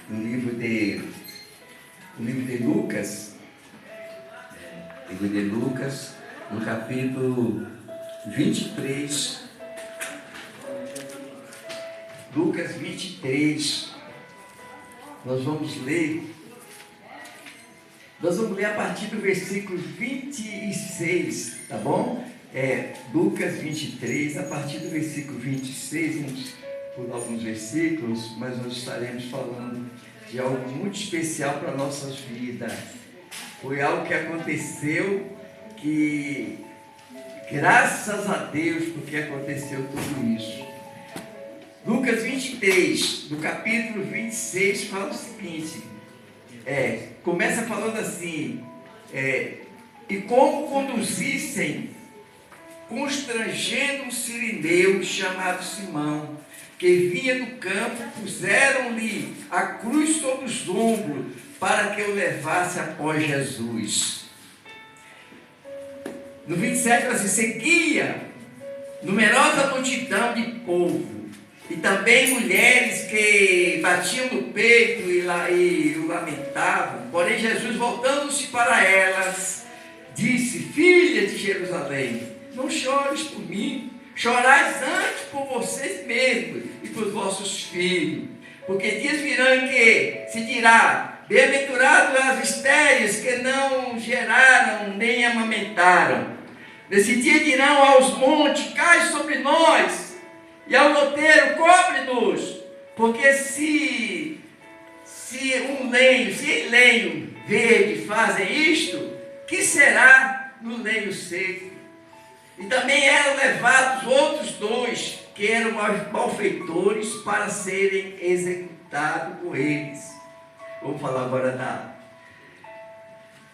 no livro de Lucas, no capítulo 23, Lucas 23, nós vamos ler a partir do versículo 26, tá bom? Lucas 23, a partir do versículo 26, vamos pular alguns versículos, mas nós estaremos falando de algo muito especial para nossas vidas. Foi algo que aconteceu que, graças a Deus, porque aconteceu tudo isso. Lucas 23, no capítulo 26, fala o seguinte, começa falando assim, e como conduzissem, constrangendo um sirineu chamado Simão, que vinha do campo, puseram-lhe a cruz sobre os ombros, para que o levasse após Jesus. No 27, ela se seguia numerosa multidão de povo, e também mulheres que batiam no peito e o lamentavam. Porém, Jesus, voltando-se para elas, disse: filha de Jerusalém, não chores por mim, chorais antes por vocês mesmos e por vossos filhos. Porque dias virão em que se dirá: bem-aventurados as estéreis que não geraram nem amamentaram. Nesse dia dirão aos montes: cai sobre nós, e ao outeiro: cobre-nos. Porque se em lenho verde fazem isto, que será no lenho seco? E também eram levados outros dois, que eram malfeitores, para serem executados com eles. Vamos falar agora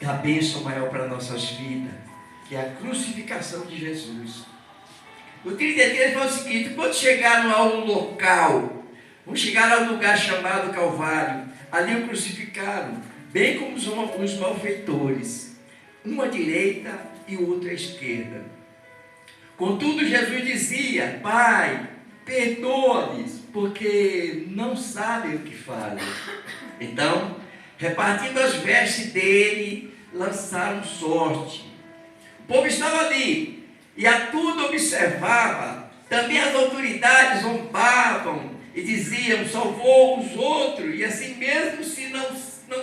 da bênção maior para nossas vidas, que é a crucificação de Jesus. No 33 ele fala o seguinte: quando chegaram ao local, vamos chegar ao lugar chamado Calvário, ali o crucificaram, bem como os malfeitores, um à direita e o outro à esquerda. Contudo, Jesus dizia: Pai, perdoa-lhes, porque não sabem o que fazem. Então, repartindo as vestes dele, lançaram sorte. O povo estava ali e a tudo observava. Também as autoridades zombavam e diziam: salvou os outros, e assim mesmo se não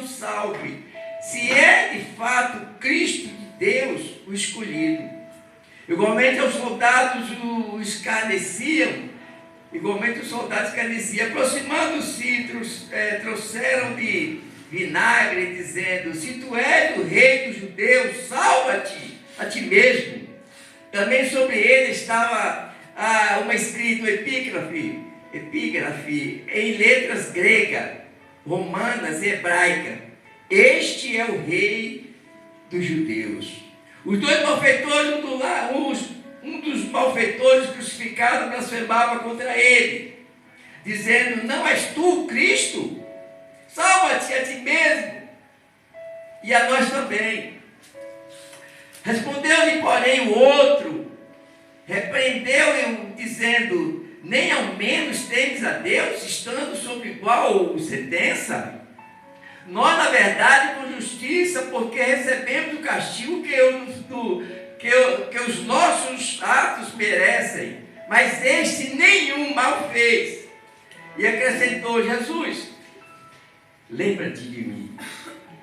salve, se é de fato Cristo de Deus, o escolhido. Igualmente os soldados escarneciam, aproximando-se, trouxeram de vinagre, dizendo: se tu és o rei dos judeus, salva-te a ti mesmo. Também sobre ele estava uma escrita, epígrafe, em letras gregas, romanas e hebraicas: este é o rei dos judeus. Os dois malfeitores, um dos malfeitores crucificados, blasfemava contra ele, dizendo: não és tu o Cristo? Salva-te a ti mesmo e a nós também. Respondeu-lhe, porém, o outro, repreendeu-lhe, dizendo: nem ao menos temes a Deus, estando sob igual sentença? Nós, na verdade, com justiça, porque recebemos o castigo que os nossos atos merecem, mas este nenhum mal fez. E acrescentou Jesus: lembra-te de mim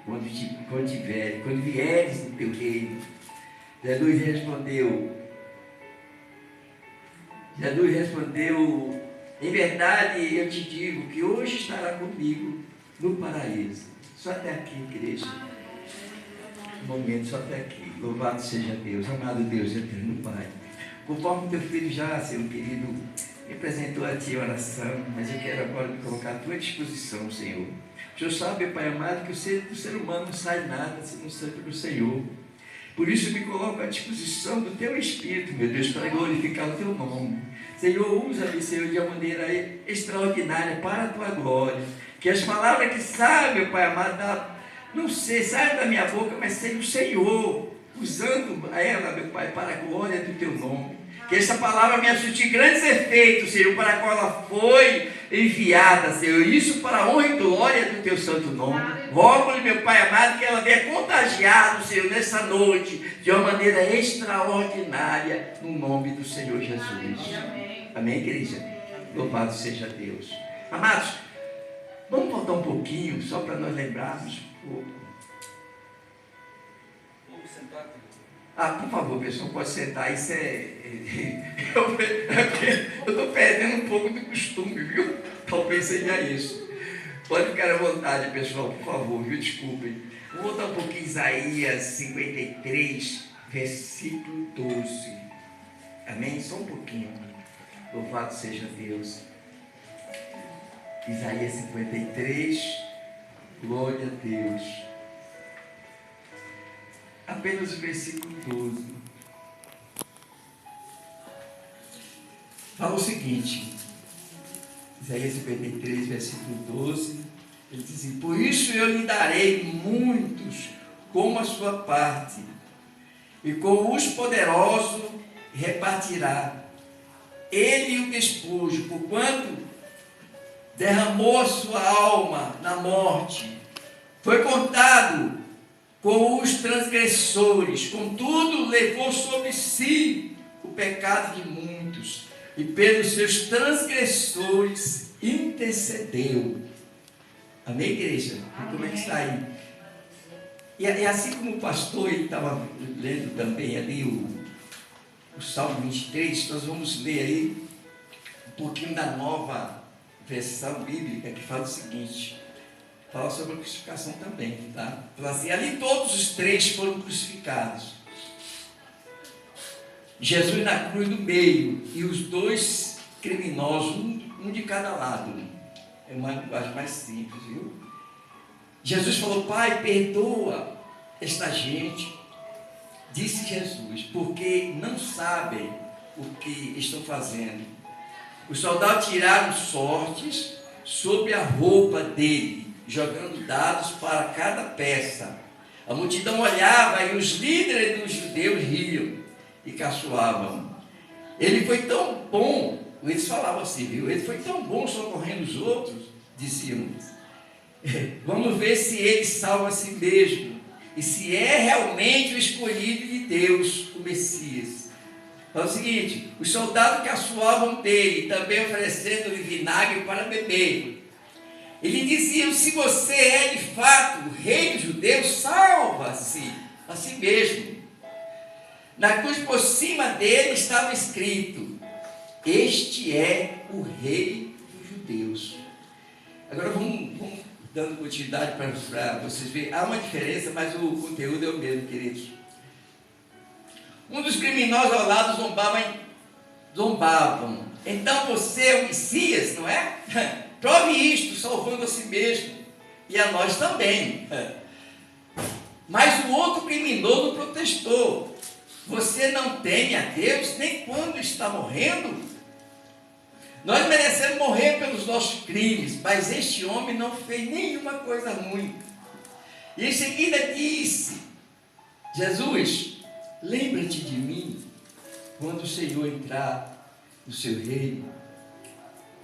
quando vieres no teu reino. Jesus respondeu: em verdade eu te digo que hoje estará comigo no paraíso. Só até aqui, igreja. Um momento, só até aqui. Louvado seja Deus, amado Deus eterno Pai. Conforme teu filho já, Senhor querido, me apresentou a ti a oração, mas eu quero agora me colocar à tua disposição, Senhor. O Senhor sabe, Pai amado, que o ser humano não sai nada se não sai pelo Senhor. Por isso eu me coloco à disposição do teu Espírito, meu Deus, para glorificar o teu nome. Senhor, usa-me, Senhor, de uma maneira extraordinária para a tua glória. Que as palavras que saem, meu Pai amado, não sei, saiam da minha boca, mas seja o Senhor usando ela, meu Pai, para a glória do teu nome. Que essa palavra me surtir grandes efeitos, Senhor, para a qual ela foi enviada, Senhor, isso para a honra e glória do teu santo nome. Rogo-lhe, meu Pai amado, que ela venha contagiar, Senhor, nessa noite, de uma maneira extraordinária, no nome do Senhor Jesus. Amém, igreja? Louvado seja Deus. Amados, vamos voltar um pouquinho, só para nós lembrarmos um pouco. Vamos sentar. Por favor, pessoal, pode sentar. Isso eu estou perdendo um pouco do costume, viu? Talvez seja isso. Pode ficar à vontade, pessoal, por favor, viu? Desculpem. Vou voltar um pouquinho, Isaías 53, versículo 12. Amém? Só um pouquinho. Louvado seja Deus. Isaías 53, glória a Deus. Apenas o versículo 12. Fala o seguinte, Isaías 53, versículo 12, ele diz assim: por isso eu lhe darei muitos como a sua parte, e com os poderosos repartirá ele o despojo, porquanto derramou a sua alma na morte, foi contado com os transgressores, contudo levou sobre si o pecado de muitos, e pelos seus transgressores intercedeu. Amém, igreja? E como é que está aí? E assim como o pastor estava lendo também ali o Salmo 23, nós vamos ler aí um pouquinho da nova versão bíblica, que fala o seguinte, fala sobre a crucificação também, tá? Fala assim: ali todos os três foram crucificados, Jesus na cruz do meio, e os dois criminosos, um de cada lado. É uma linguagem mais simples, viu? Jesus falou: Pai, perdoa esta gente, disse Jesus, porque não sabem o que estão fazendo. Os soldados tiraram sortes sobre a roupa dele, jogando dados para cada peça. A multidão olhava e os líderes dos judeus riam e caçoavam. Ele foi tão bom, eles falavam assim, viu? Ele foi tão bom socorrendo os outros, diziam. Vamos ver se ele salva a si mesmo e se é realmente o escolhido de Deus, o Messias. Fala o seguinte: os soldados caçoavam dele, também oferecendo-lhe vinagre para beber. Ele dizia: se você é de fato o rei dos judeus, salva-se a si mesmo. Na cruz por cima dele estava escrito: este é o rei dos judeus. Agora vamos dando continuidade para vocês verem. Há uma diferença, mas o conteúdo é o mesmo, queridos. Um dos criminosos ao lado zombavam. Então você é o Messias, não é? Prove isto, salvando a si mesmo e a nós também. Mas o outro criminoso protestou: você não teme a Deus nem quando está morrendo? Nós merecemos morrer pelos nossos crimes, mas este homem não fez nenhuma coisa ruim. E em seguida disse: Jesus, lembra-te de mim quando o Senhor entrar no seu reino.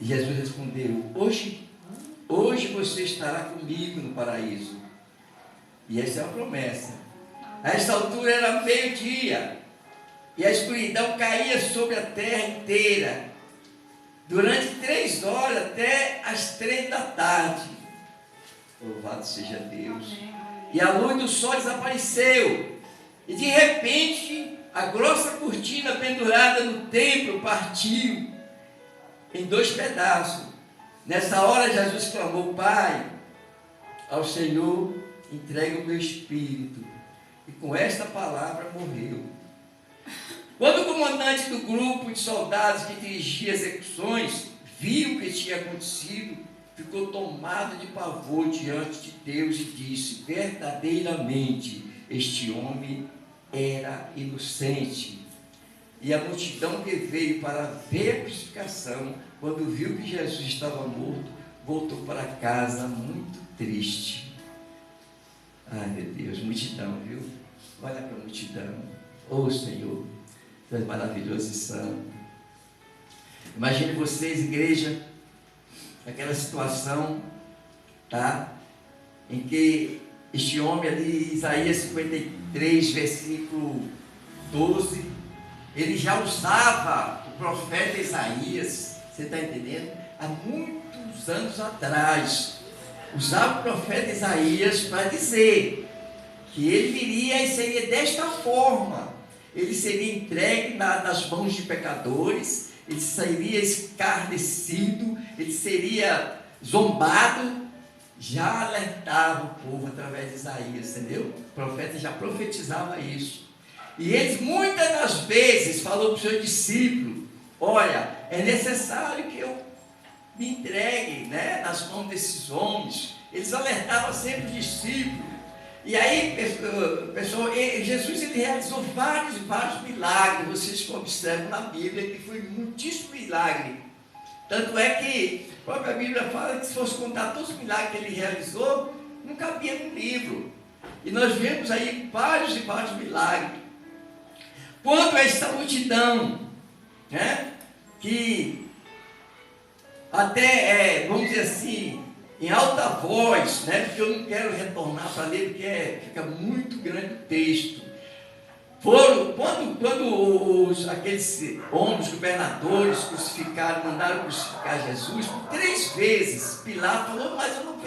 E Jesus respondeu: hoje você estará comigo no paraíso. E essa é uma promessa. A esta altura era meio-dia, e a escuridão caía sobre a terra inteira, durante 3 horas até as 3 da tarde. Louvado seja Deus. E a luz do sol desapareceu, e de repente a grossa cortina pendurada no templo partiu em 2 pedaços. Nessa hora Jesus clamou: Pai, ao Senhor entrega o meu espírito. E com esta palavra morreu. Quando o comandante do grupo de soldados que dirigia as execuções viu o que tinha acontecido, ficou tomado de pavor diante de Deus e disse: verdadeiramente este homem era inocente. E a multidão que veio para ver a crucificação, quando viu que Jesus estava morto, voltou para casa muito triste. Ai, meu Deus, multidão, viu? Olha para a multidão. Oh, Senhor, Tu és maravilhoso e santo. Imagine vocês, igreja, aquela situação, tá? Em que este homem ali, Isaías 53, versículo 12, ele já usava o profeta Isaías, você está entendendo? Há muitos anos atrás, usava o profeta Isaías para dizer que ele viria e seria desta forma. Ele seria entregue nas mãos de pecadores, ele seria escarnecido, ele seria zombado. Já alertava o povo através de Isaías, entendeu? O profeta já profetizava isso. E eles muitas das vezes falou para o seu discípulo: olha, é necessário que eu me entregue, né, nas mãos desses homens. Eles alertavam sempre os discípulos. E aí, pessoal, Jesus ele realizou vários milagres. Vocês observam na Bíblia que foi muitíssimo milagre. Tanto é que a própria Bíblia fala que se fosse contar todos os milagres que ele realizou, não cabia no livro. E nós vemos aí vários milagres. Quando essa multidão, né, que até, vamos dizer assim, em alta voz, né, porque eu não quero retornar para ler, porque fica muito grande o texto. Quando aqueles homens, governadores, mandaram crucificar Jesus, por 3 vezes, Pilato falou: mas eu não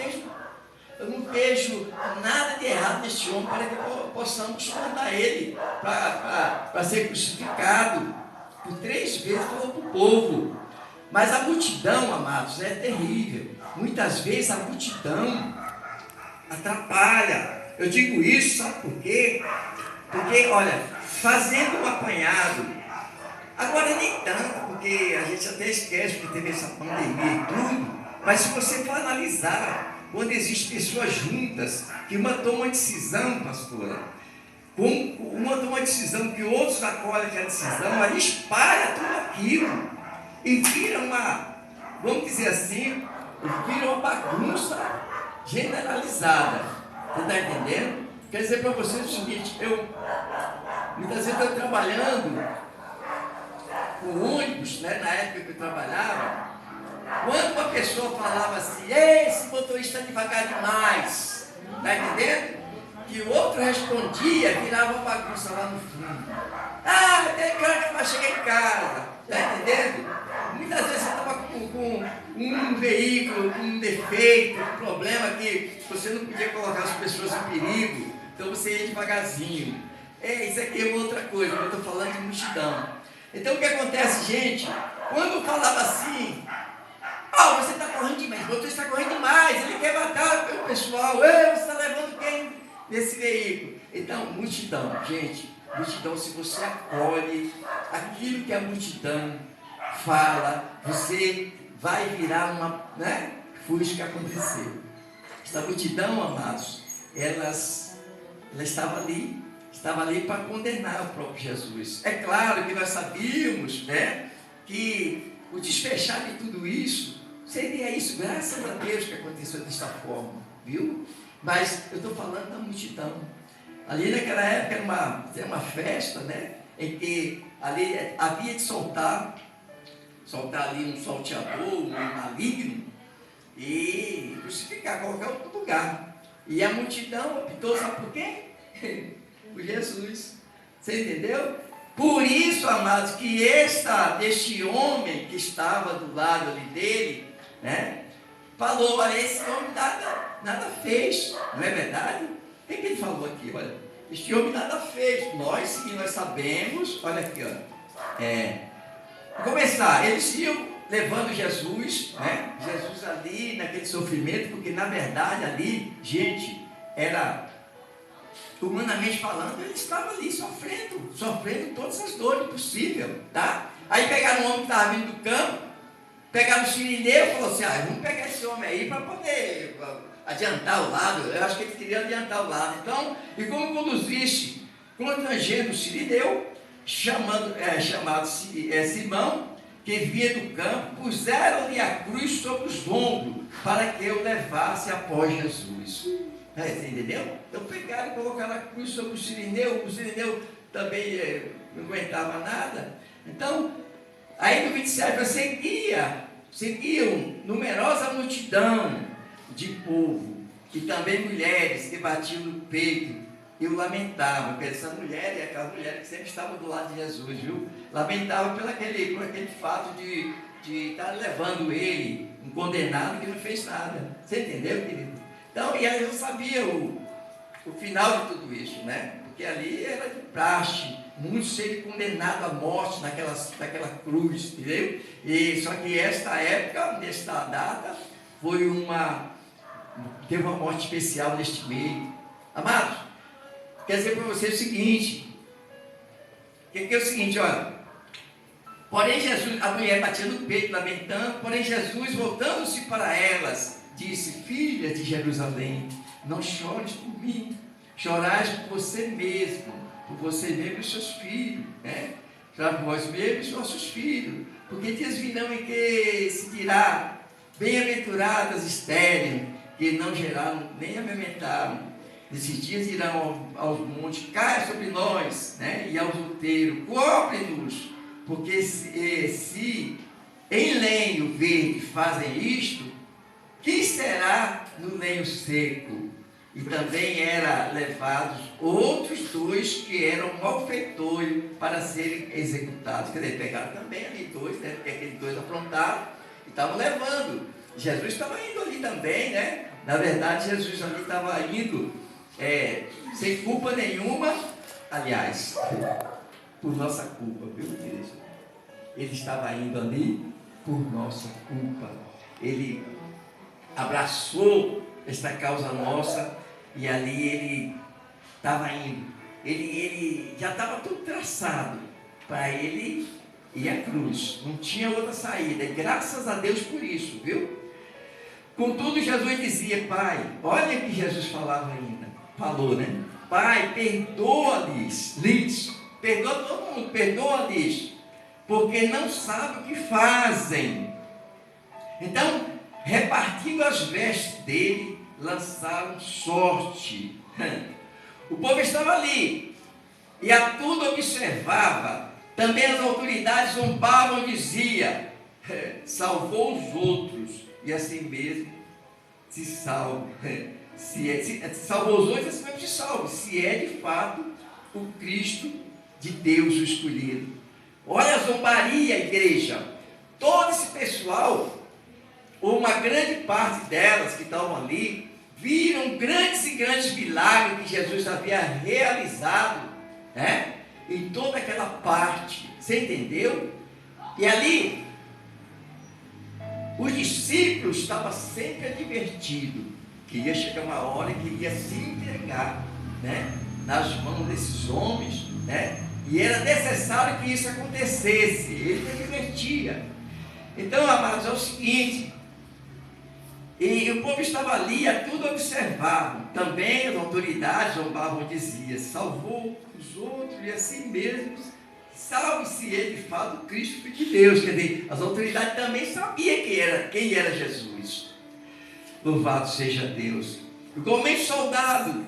vejo nada de errado neste homem, para que possamos mandar ele para ser crucificado. Por 3 vezes falou para o povo. Mas a multidão, amados, é terrível. Muitas vezes a multidão atrapalha. Eu digo isso, sabe por quê? Porque, olha, fazendo um apanhado, agora nem tanto, porque a gente até esquece que teve essa pandemia e tudo, mas se você for analisar, quando existem pessoas juntas, que uma toma uma decisão, pastora, uma toma uma decisão que outros acolhem aquela decisão, aí espalha tudo aquilo, e vira vamos dizer assim, vira uma bagunça generalizada. Você está entendendo? Quer dizer para vocês o seguinte: muitas vezes eu trabalhando com ônibus, né, na época que eu trabalhava, quando uma pessoa falava assim: esse motorista está devagar demais, está entendendo? Que o outro respondia, virava uma bagunça lá no fundo. Tem cara que vai chegar em casa, está entendendo? Muitas vezes você estava com um veículo, com um defeito, um problema que você não podia colocar as pessoas em perigo, então você ia devagarzinho. Isso aqui é outra coisa, eu estou falando de multidão. Então o que acontece, gente? Quando eu falava assim: você está correndo demais, você está correndo demais, ele quer matar o pessoal, você está levando quem nesse veículo? Então, multidão, gente, multidão, se você acolhe aquilo que a multidão fala, você vai virar foi isso que aconteceu. Essa multidão, amados, ela estava ali para condenar o próprio Jesus. É claro que nós sabíamos, né, que o desfechar de tudo isso seria isso, graças a Deus que aconteceu desta forma, viu? Mas eu estou falando da multidão. Ali naquela época era uma festa, né, em que ali havia de soltar ali um salteador, um maligno, e crucificar, colocar em outro lugar. E a multidão optou, sabe por quê? Por Jesus. Você entendeu? Por isso, amados, que deste homem que estava do lado ali dele, né, falou: olha, esse homem nada fez, não é verdade? O que ele falou aqui? Olha, este homem nada fez. Nós sabemos, olha aqui, ó. Para começar, eles iam levando Jesus, né? Jesus ali naquele sofrimento, porque na verdade ali, gente, era, humanamente falando, ele estava ali sofrendo todas as dores possíveis, tá? Aí pegaram um homem que estava vindo do campo, pegaram o sirineu e falaram assim: vamos pegar esse homem aí para poder adiantar o lado. Eu acho que ele queria adiantar o lado. Então, e como conduzisse, constrangendo o sirineu, chamado Simão, que vinha do campo, puseram-lhe a cruz sobre os ombros, para que eu levasse após Jesus. Você entendeu? Então pegaram e colocaram a cruz sobre o sirineu também não aguentava nada. Então, aí no 27, você guia seguiam numerosa multidão de povo, e também mulheres que batiam no peito e o lamentavam. Porque essa mulher é aquela mulher que sempre estava do lado de Jesus, viu? Lamentava por aquele fato de estar levando ele, um condenado que não fez nada. Você entendeu, querido? Então, e aí eu sabia o final de tudo isso, né? Porque ali era de praxe, muitos serem condenados à morte naquela cruz, entendeu? E só que esta época, nesta data, teve uma morte especial neste meio. Amados, quer dizer para você o seguinte, que é o seguinte, olha, porém Jesus, a mulher batia no peito, lamentando, porém Jesus, voltando-se para elas, disse: filhas de Jerusalém, não chores por mim, chorais por você mesmo e os seus filhos, né? Chorai por vós mesmos e os vossos filhos, porque dias virão em que se dirá: bem-aventuradas estéril, que não geraram nem amamentaram. Nesses dias irão aos montes: caia sobre nós, né? E aos outeiros: cobre-nos, porque se em lenho verde fazem isto, que será no lenho seco? E também eram levados outros dois que eram malfeitores para serem executados. Quer dizer, pegaram também ali dois, né? Porque aqueles dois aprontaram e estavam levando. Jesus estava indo ali também, né? Na verdade, Jesus ali estava indo sem culpa nenhuma, aliás, por nossa culpa, viu, querido? Ele estava indo ali por nossa culpa. Ele abraçou esta causa nossa e ali ele estava indo. Ele já estava tudo traçado para ele ir à cruz. Não tinha outra saída. E graças a Deus por isso, viu? Contudo, Jesus dizia: Pai, olha que Jesus falava ainda. Falou, né? Pai, perdoa-lhes. Perdoa todo mundo, perdoa-lhes, porque não sabem o que fazem. Então, repartindo as vestes dele, lançaram sorte. O povo estava ali e a tudo observava. Também as autoridades zombavam e diziam: salvou os outros e assim mesmo se salva. Salvou os outros e assim mesmo se salva, se é de fato o Cristo de Deus o escolhido. Olha a zombaria, igreja. Todo esse pessoal, ou uma grande parte delas que estavam ali, viram grandes e grandes milagres que Jesus havia realizado, né? Em toda aquela parte. Você entendeu? E ali, os discípulos estavam sempre advertidos que ia chegar uma hora que ia se entregar, né? Nas mãos desses homens, né? E era necessário que isso acontecesse. Ele advertia. Então, amados, é o seguinte: e o povo estava ali, a tudo observavam. Também as autoridades zombavam e diziam: salvou os outros e assim mesmo salve-se ele, de fato, o Cristo, Filho de Deus. Quer dizer, as autoridades também sabiam quem era Jesus. Louvado seja Deus. Igualmente, soldado